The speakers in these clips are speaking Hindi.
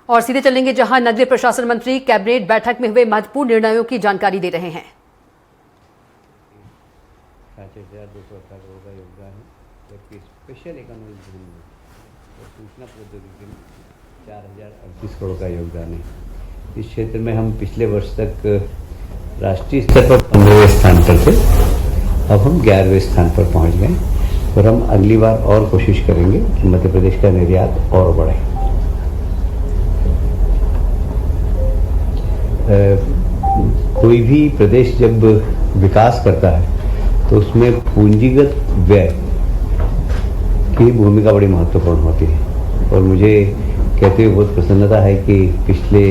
और सीधे चलेंगे जहां नगरीय प्रशासन मंत्री कैबिनेट बैठक में हुए महत्वपूर्ण निर्णयों की जानकारी दे रहे हैं। 5,218 करोड़ का योगदान है, जबकि स्पेशल इकोनॉमिक जोन में और सूचना प्रौद्योगिकी में 4,038 करोड़ का योगदान है। इस क्षेत्र में हम पिछले वर्ष तक राष्ट्रीय स्तर पर 15वें स्थान पर थे, अब हम 11वें स्थान पर पहुंच गए और हम अगली बार और कोशिश करेंगे कि मध्य प्रदेश का निर्यात और बढ़े। कोई भी प्रदेश जब विकास करता है तो उसमें पूंजीगत व्यय की भूमिका बड़ी महत्वपूर्ण होती है और मुझे कहते हुए बहुत प्रसन्नता है कि पिछले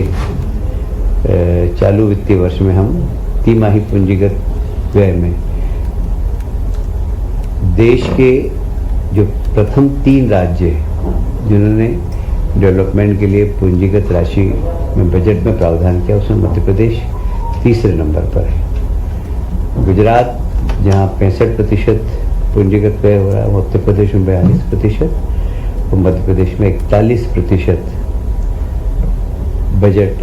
चालू वित्तीय वर्ष में हम तिमाही पूंजीगत व्यय में देश के जो प्रथम 3 राज्य हैं जिन्होंने डेवलपमेंट के लिए पूंजीगत राशि में बजट में प्रावधान किया, उसमें मध्य प्रदेश तीसरे नंबर पर है। गुजरात जहां 65% पूंजीगत व्यय हो रहा है, उत्तर प्रदेश में 42% और मध्य प्रदेश में 41% बजट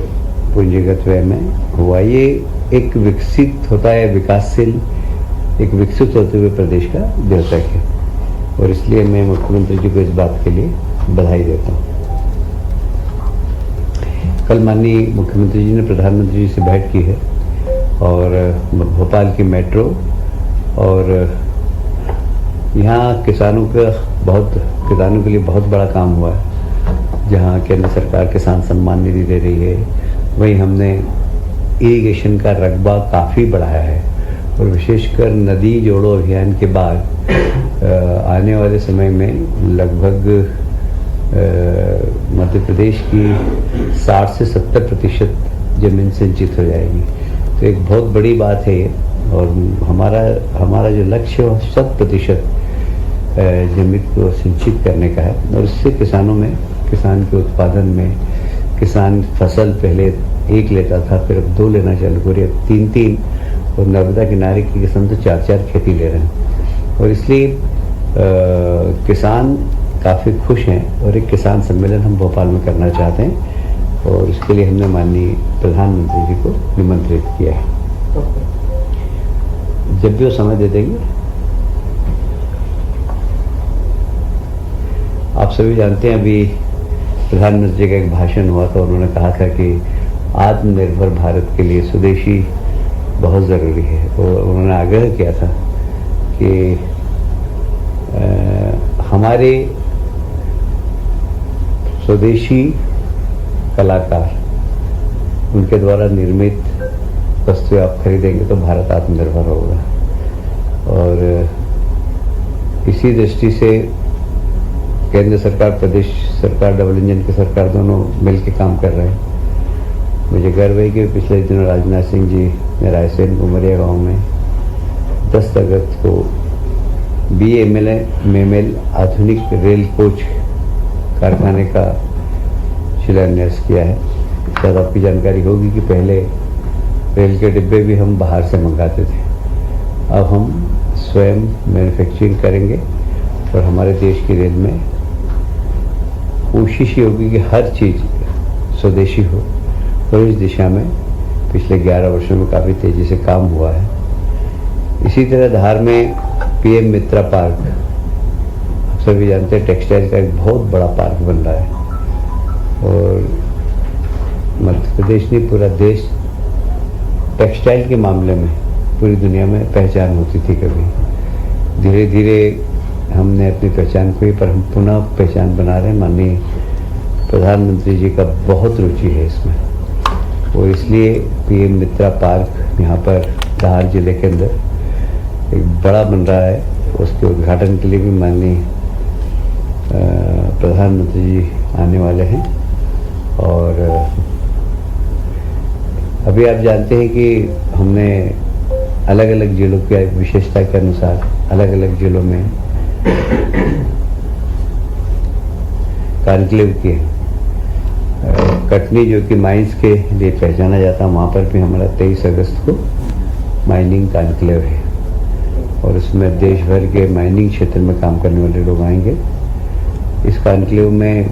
पूंजीगत व्यय में हुआ। ये एक विकसित होता है, विकासशील एक विकसित होते हुए प्रदेश का द्योतक है और इसलिए मैं मुख्यमंत्री जी को इस बात के लिए बधाई देता हूँ। कल माननीय मुख्यमंत्री जी ने प्रधानमंत्री जी से भेंट की है और भोपाल की मेट्रो और यहाँ किसानों के लिए बहुत बड़ा काम हुआ है। जहाँ केंद्र सरकार किसान सम्मान निधि दे रही है, वहीं हमने इरिगेशन का रकबा काफ़ी बढ़ाया है और विशेषकर नदी जोड़ो अभियान के बाद आने वाले समय में लगभग मध्य प्रदेश की 60 से 70% जमीन सिंचित हो जाएगी। तो एक बहुत बड़ी बात है और हमारा जो लक्ष्य है 100% जमीन को सिंचित करने का है और इससे किसान के उत्पादन में किसान फसल पहले 1 लेता था, फिर अब 2 लेना चालू हो रही है, 3 और नर्मदा किनारे के किसान तो 4 खेती ले रहे हैं और इसलिए किसान काफ़ी खुश हैं और एक किसान सम्मेलन हम भोपाल में करना चाहते हैं और इसके लिए हमने माननीय प्रधानमंत्री जी को निमंत्रित किया है। जब भी वो समय दे देंगे। आप सभी जानते हैं अभी प्रधानमंत्री जी का एक भाषण हुआ था, उन्होंने कहा था कि आत्मनिर्भर भारत के लिए स्वदेशी बहुत ज़रूरी है और उन्होंने आग्रह किया था कि हमारे स्वदेशी कलाकार उनके द्वारा निर्मित वस्तुएं आप खरीदेंगे तो भारत आत्मनिर्भर होगा और इसी दृष्टि से केंद्र सरकार, प्रदेश सरकार, डबल इंजन की सरकार दोनों मिलकर काम कर रहे हैं। मुझे गर्व है कि पिछले दिनों राजनाथ सिंह जी ने रायसेन कुमरिया गांव में 10 अगस्त को BML आधुनिक रेल कोच कारखाने का शिलान्यास किया है। शायद आपकी जानकारी होगी कि पहले रेल के डिब्बे भी हम बाहर से मंगाते थे, अब हम स्वयं मैन्युफैक्चरिंग करेंगे और हमारे देश की रेल में कोशिश ये होगी कि हर चीज़ स्वदेशी हो और इस दिशा में पिछले 11 वर्षों में काफ़ी तेज़ी से काम हुआ है। इसी तरह धार में PM मित्रा पार्क, आप सभी जानते हैं टेक्सटाइल का एक बहुत बड़ा पार्क बन रहा है और मध्य प्रदेश नहीं पूरा देश टेक्सटाइल के मामले में पूरी दुनिया में पहचान होती थी। कभी धीरे धीरे हमने अपनी पहचान खोई पर हम पुनः पहचान बना रहे हैं। माननीय प्रधानमंत्री जी का बहुत रुचि है इसमें और इसलिए PM मित्रा पार्क यहाँ पर धार जिले के अंदर एक बड़ा बन रहा है। उसके उद्घाटन के लिए भी माननीय प्रधानमंत्री जी आने वाले हैं और अभी आप जानते हैं कि हमने अलग अलग जिलों की विशेषता के अनुसार अलग अलग जिलों में कॉन्क्लेव किए। कटनी जो कि माइंस के लिए पहचाना जाता है, वहाँ पर भी हमारा 23 अगस्त को माइनिंग कॉन्क्लेव है और इसमें देश भर के माइनिंग क्षेत्र में काम करने वाले लोग आएंगे। इस कॉन्क्लेव में